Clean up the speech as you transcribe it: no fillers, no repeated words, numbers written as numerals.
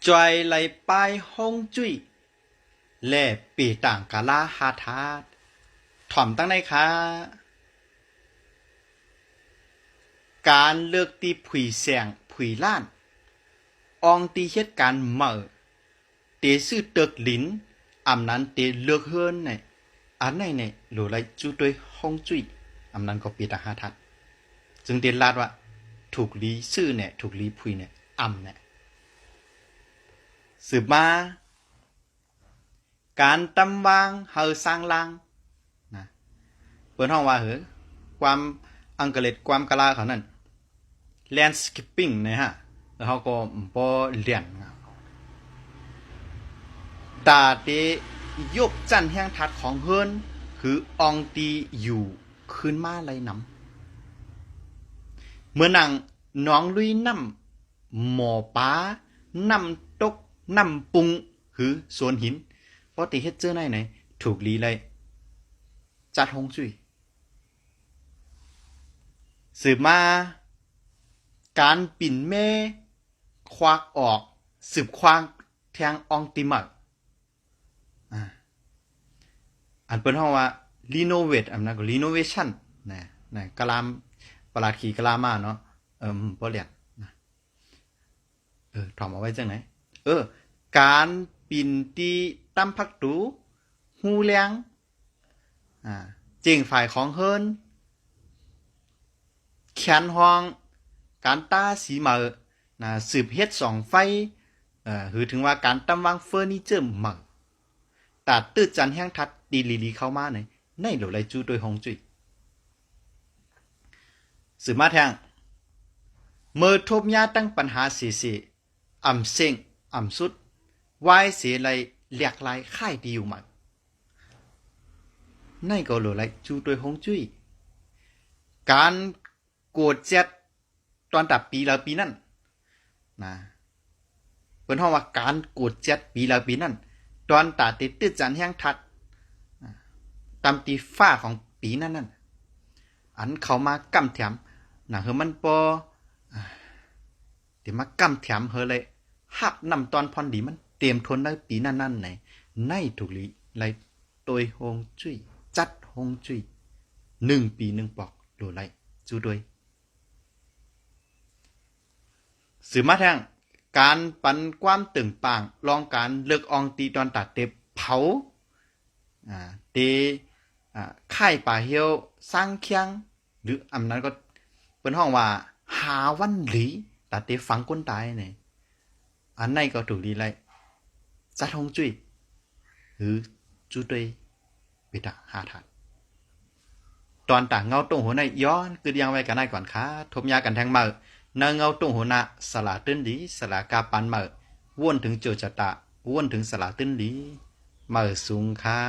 จอยไหลป้ายห้องจุ้ยแล่ปีต่างกาลาหาทาดถ่อมตั้งในคะการเลือกตีผุยแสงผุยล้านอองตีเฮ็ดการเหม่อเตซื่อเตึกหลินอำนั้นเตเลือกเฮิรนเนี่ยอันไหนเนี่ยหลูไรจู้ด้วยห้องจุ้ยอำนั้นก็ปีต่างหาทัดจึงเตลาดว่าถูกลีซื่อเนี่ยถูกลีผุยเนี่ยอำเนี่ยสืบมาการตำวางเฮาสร้างลางนะเปิดห้องว่าความอังกฤษความกะลาเขานั่น landscaping นะฮะแล้วเขาก็บ่เรียนตาเตยกจันแห่งทัดของเฮิรนคืออองตีอยู่ขึ้นมาไหลน้ำเมื่อนางน้องลุยน้ำหมอป้าน้ำตกน้ำปุงคือสวนหินปกติเฮ็ดเจอไหนถูกลีเลยจัดฮงจุ้ยสืบมาการปิ่นแม่ควักออกสืบควางแทงอองติมักอันเป็นห้องว่า renovate อันนั้นก็ renovation นะกะลามปราดขี่กะลามาเนาะบ่เรียนนะถอมเอาไว้จังไหนการปิ่นตีตั้มพักตูฮูเลียงเจิงฝ่ายของเฮิรนแขนห้องการต้าสีเหมาสืบเฮ็ดสองไฟหือถึงว่าการตั้มวางเฟอร์นิเจอร์เหมาตัดตื้อจันแห้งทัดดีลีเข้ามาในหลวไรจูโดยฮงจุยสืบมาแทงเมื่อทบยาตั้งปัญหาเสียอ่ำเซ็งอ่ำสุดวายเสียไรเลียกลายค่ายดีอยู่มาในก็หลวไรจูโดยฮงจุยการโกดเจ็ดตอนตับปีละปีนั่นนะเป็นห้องว่าการโกดเจ็ดปีละปีนั่นตอนตาติดตื้อจันแห้งทัดตามตีฟ้าของปีนั่นอันเขามากำแถมเฮมันปอเดี๋ยวมากำแถมเลยหักนำตอนพรดีมันเตรียมทนได้ปีนั่นในถูกลีไรโดยฮงจุ้ยจัดฮงจุ้ย1 ปี 1ปอกโดไรจูโดยสืบมาแทงการปันความตึงป่างลองการเลือกอองตีตอนตัดเต็บเผาเตค่ายป่าเฮียวสร้างเคียงหรืออำนั้นก็เป็นห้องว่าหาวันหลีตัดเตฝังก้นตายเนี่ยอันไหนก็ถูกดีเลยจัดฮงจุ้ยหรือจูด้วยเวทหาทัดตอนต่างเงาตรงหัวในย้อนคือยังไว้กันได้ก่อนค่ะทบยากันแทงมาเงาตรงหัวหน้าสลาตื้นดีสลากาปันมาวนถึงโจจตะวนถึงสลาตื้นดีมาสูงค่ะ